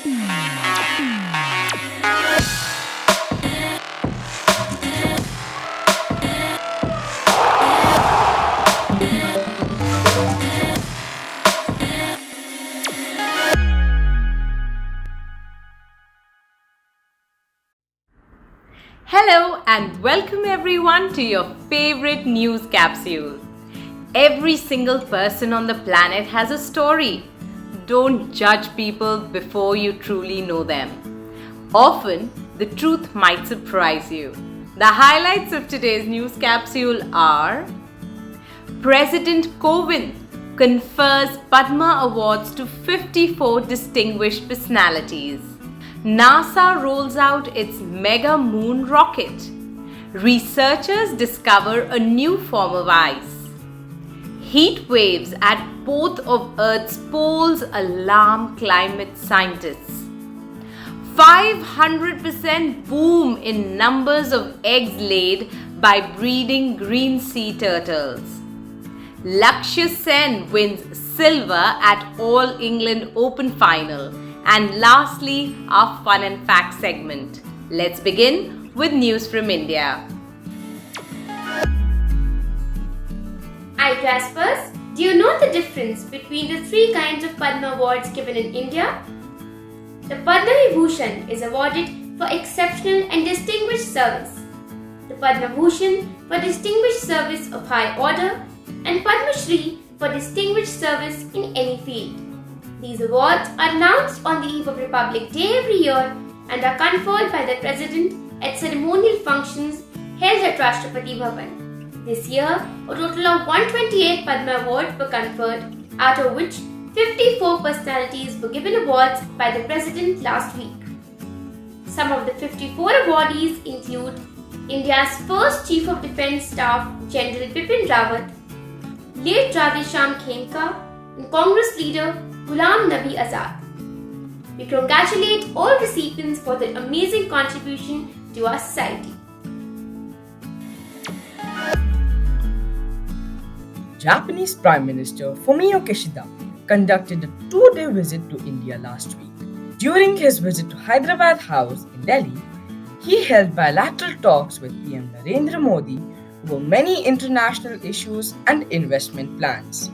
Hello and welcome everyone to your favorite news capsule. Every single person on the planet has a story. Don't judge people before you truly know them. Often, the truth might surprise you. The highlights of today's news capsule are: President Kovind confers Padma Awards to 54 distinguished personalities. NASA rolls out its mega moon rocket. Researchers discover a new form of ice. Heat waves at both of Earth's poles alarm climate scientists. 500% boom in numbers of eggs laid by breeding green sea turtles. Lakshya Sen wins silver at All England Open final. And lastly, our fun and fact segment. Let's begin with news from India. Igraspers, do you know the difference between the three kinds of Padma awards given in India? The Padma Vibhushan is awarded for exceptional and distinguished service. The Padma Bhushan for distinguished service of high order, and Padma Shri for distinguished service in any field. These awards are announced on the eve of Republic Day every year and are conferred by the President at ceremonial functions held at Rashtrapati Bhavan. This year, a total of 128 Padma Awards were conferred, out of which 54 personalities were given awards by the President last week. Some of the 54 awardees include India's first Chief of Defence Staff General Bipin Rawat, late Radheshyam Khemka, and Congress leader Ghulam Nabi Azad. We congratulate all recipients for their amazing contribution to our society. Japanese Prime Minister Fumio Kishida conducted a two-day visit to India last week. During his visit to Hyderabad House in Delhi, he held bilateral talks with PM Narendra Modi over many international issues and investment plans.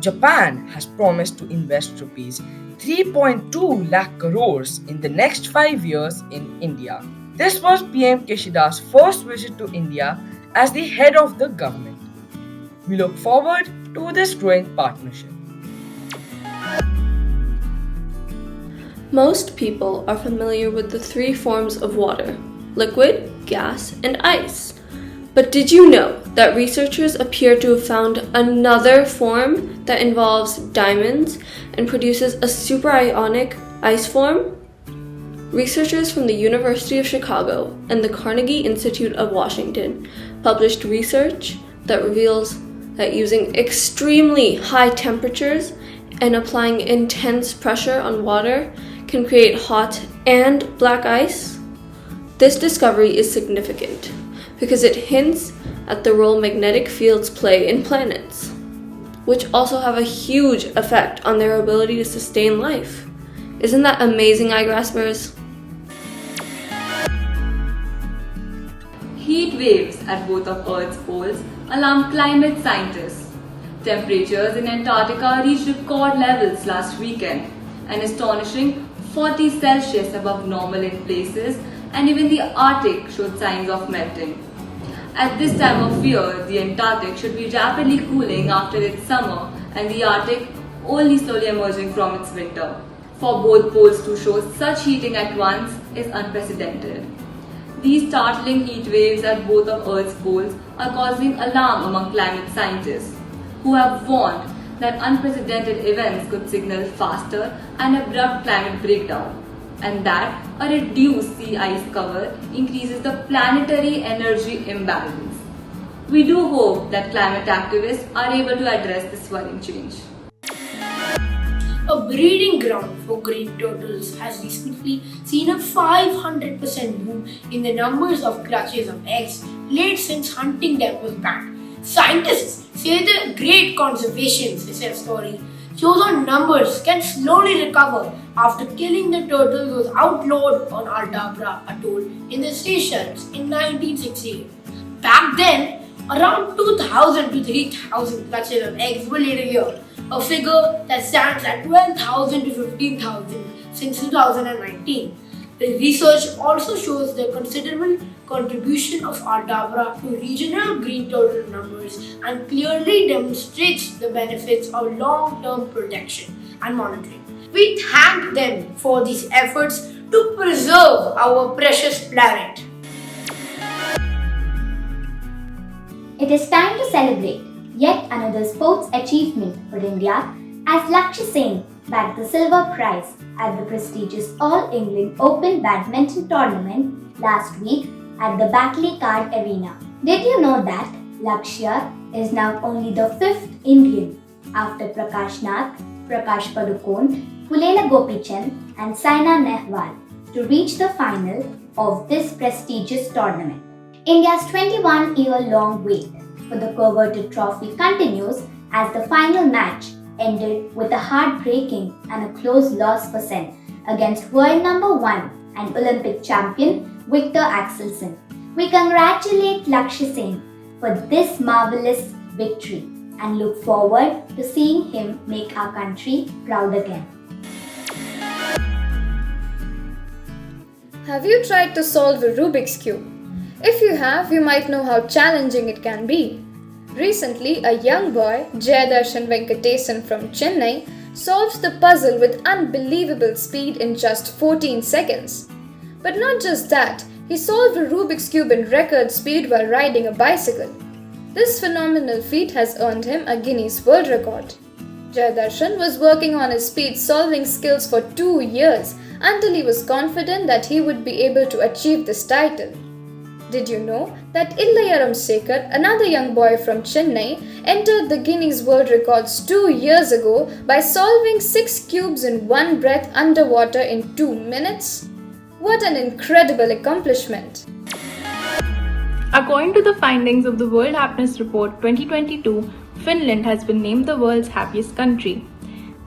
Japan has promised to invest rupees 3.2 lakh crores in the next 5 years in India. This was PM Kishida's first visit to India as the head of the government. We look forward to this growing partnership. Most people are familiar with the three forms of water: liquid, gas, and ice. But did you know that researchers appear to have found another form that involves diamonds and produces a superionic ice form? Researchers from the University of Chicago and the Carnegie Institute of Washington published research that reveals that using extremely high temperatures and applying intense pressure on water can create hot and black ice. This discovery is significant because it hints at the role magnetic fields play in planets, which also have a huge effect on their ability to sustain life. Isn't that amazing, Igraspers? Heat waves at both of Earth's poles alarm climate scientists. Temperatures in Antarctica reached record levels last weekend, an astonishing 40 Celsius above normal in places, and even the Arctic showed signs of melting. At this time of year, the Antarctic should be rapidly cooling after its summer and the Arctic only slowly emerging from its winter. For both poles to show such heating at once is unprecedented. These startling heat waves at both of Earth's poles are causing alarm among climate scientists, who have warned that unprecedented events could signal faster and abrupt climate breakdown, and that a reduced sea ice cover increases the planetary energy imbalance. We do hope that climate activists are able to address this worrying change. A breeding ground for green turtles has recently seen a 500% boom in the numbers of clutches of eggs laid since hunting them was banned. Scientists say the great conservation success story shows how numbers can slowly recover after killing the turtles was outlawed on Aldabra atoll in the Seychelles in 1968. Back then, around 2,000 to 3,000 clutches of eggs were laid a year, a figure that stands at 12,000 to 15,000 since 2019. The research also shows the considerable contribution of Aldabra to regional green turtle numbers and clearly demonstrates the benefits of long-term protection and monitoring. We thank them for these efforts to preserve our precious planet. It is time to celebrate yet another sports achievement for India as Lakshya Sen bagged the silver prize at the prestigious All England Open Badminton Tournament last week at the Batley Card Arena. Did you know that Lakshya is now only the fifth Indian after Prakash Nath, Prakash Padukone, Pullela Gopichand and Saina Nehwal to reach the final of this prestigious tournament? India's 21-year-long wait for the coveted trophy continues as the final match ended with a heartbreaking and a close loss for Sen against world number 1 and Olympic champion Victor Axelsen. We congratulate Lakshya Sen for this marvelous victory and look forward to seeing him make our country proud again. Have you tried to solve a Rubik's Cube? If you have, you might know how challenging it can be. Recently, a young boy, Jayadarshan Venkatesan from Chennai, solves the puzzle with unbelievable speed in just 14 seconds. But not just that, he solved a Rubik's Cube in record speed while riding a bicycle. This phenomenal feat has earned him a Guinness World Record. Jayadarshan was working on his speed solving skills for 2 years until he was confident that he would be able to achieve this title. Did you know that Illayaram Sekhar, another young boy from Chennai, entered the Guinness World Records 2 years ago by solving 6 cubes in one breath underwater in 2 minutes? What an incredible accomplishment! According to the findings of the World Happiness Report 2022, Finland has been named the world's happiest country.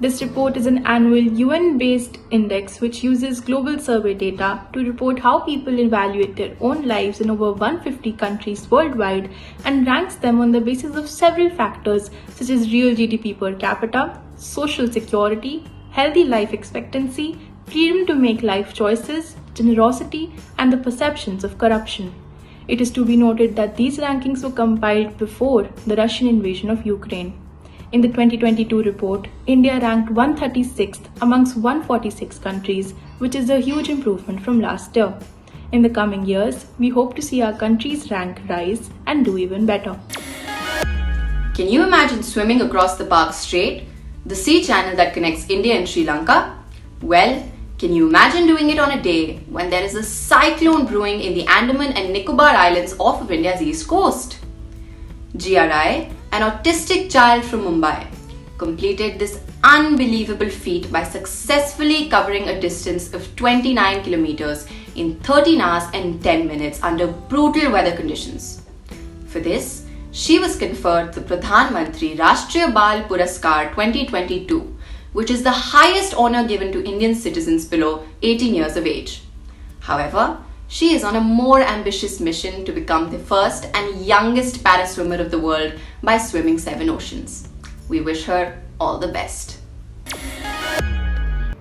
This report is an annual UN-based index which uses global survey data to report how people evaluate their own lives in over 150 countries worldwide and ranks them on the basis of several factors such as real GDP per capita, social security, healthy life expectancy, freedom to make life choices, generosity, and the perceptions of corruption. It is to be noted that these rankings were compiled before the Russian invasion of Ukraine. In the 2022 report, India ranked 136th amongst 146 countries, which is a huge improvement from last year. In the coming years, we hope to see our country's rank rise and do even better. Can you imagine swimming across the Park Strait, the sea channel that connects India and Sri Lanka? Well, can you imagine doing it on a day when there is a cyclone brewing in the Andaman and Nicobar Islands off of India's east coast? GRI, an autistic child from Mumbai, completed this unbelievable feat by successfully covering a distance of 29 kilometers in 13 hours and 10 minutes under brutal weather conditions. For this, she was conferred the Pradhan Mantri Rashtriya Bal Puraskar 2022, which is the highest honor given to Indian citizens below 18 years of age. However, she is on a more ambitious mission to become the first and youngest para swimmer of the world by swimming 7 oceans. We wish her all the best.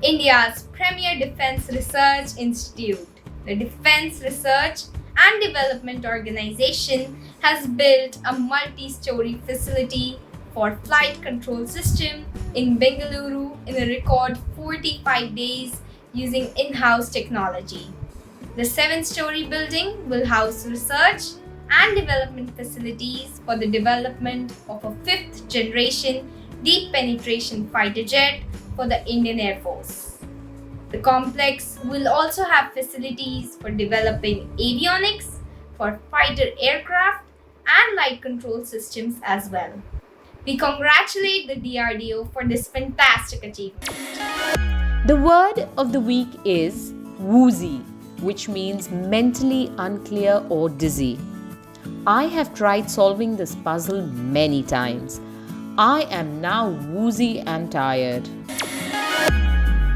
India's premier defense research institute, the Defense Research and Development Organization, has built a multi-story facility for flight control system in Bengaluru in a record 45 days using in-house technology. The 7-story building will house research and development facilities for the development of a 5th generation deep penetration fighter jet for the Indian Air Force. The complex will also have facilities for developing avionics for fighter aircraft and light control systems as well. We congratulate the DRDO for this fantastic achievement. The word of the week is woozy, which means mentally unclear or dizzy. I have tried solving this puzzle many times, I am now woozy and tired.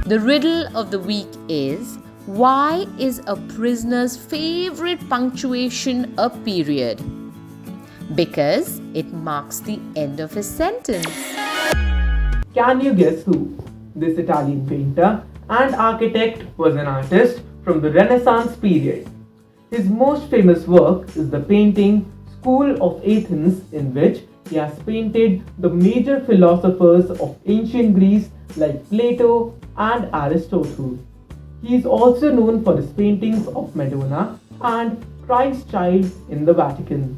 The riddle of the week is, why is a prisoner's favorite punctuation a period? Because it marks the end of his sentence. Can you guess who? This Italian painter and architect was an artist from the Renaissance period. His most famous work is the painting School of Athens, in which he has painted the major philosophers of ancient Greece like Plato and Aristotle. He is also known for his paintings of Madonna and Christ Child in the Vatican.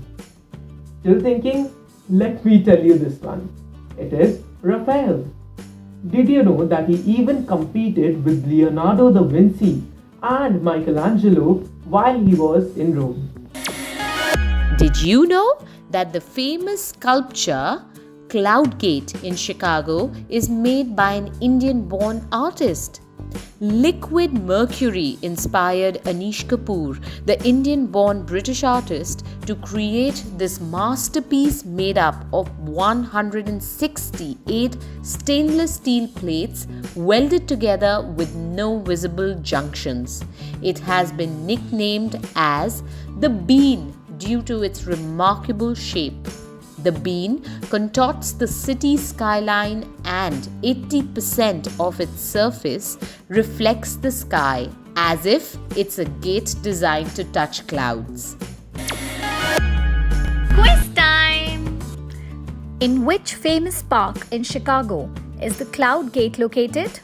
Still thinking? Let me tell you this one. It is Raphael. Did you know that he even competed with Leonardo da Vinci and Michelangelo while he was in Rome? Did you know that the famous sculpture Cloud Gate in Chicago is made by an Indian-born artist? Liquid Mercury inspired Anish Kapoor, the Indian-born British artist, to create this masterpiece made up of 168 stainless steel plates welded together with no visible junctions. It has been nicknamed as the Bean due to its remarkable shape. The bean contorts the city skyline and 80% of its surface reflects the sky as if it's a gate designed to touch clouds. Quiz time! In which famous park in Chicago is the Cloud Gate located?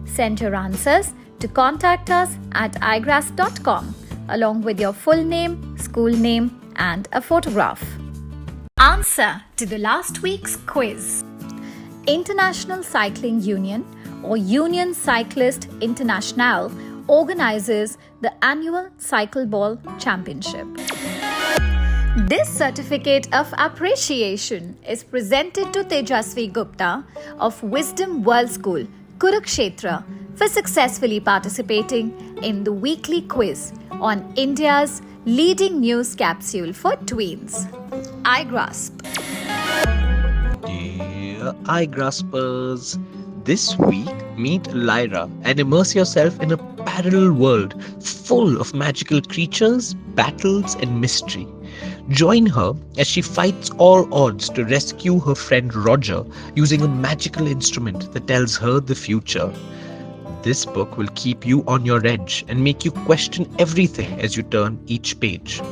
Send your answers to contact us at igraasp.com along with your full name, school name, and a photograph. Answer to the last week's quiz. International Cycling Union or Union Cycliste Internationale organizes the annual Cycle Ball Championship. This certificate of appreciation is presented to Tejasvi Gupta of Wisdom World School, Kurukshetra, for successfully participating in the weekly quiz on India's leading news capsule for tweens, Igraasp. Dear Igraaspers, this week meet Lyra and immerse yourself in a parallel world full of magical creatures, battles, and mystery. Join her as she fights all odds to rescue her friend Roger using a magical instrument that tells her the future. This book will keep you on your edge and make you question everything as you turn each page.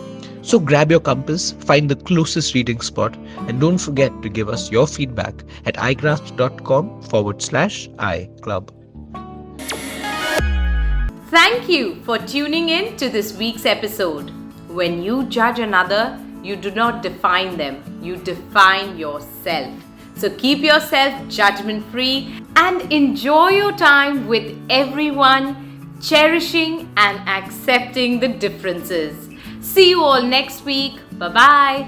So grab your compass, find the closest reading spot, and don't forget to give us your feedback at igraasp.com/iClub. Thank you for tuning in to this week's episode. When you judge another, you do not define them, you define yourself. So keep yourself judgment-free and enjoy your time with everyone, cherishing and accepting the differences. See you all next week. Bye-bye.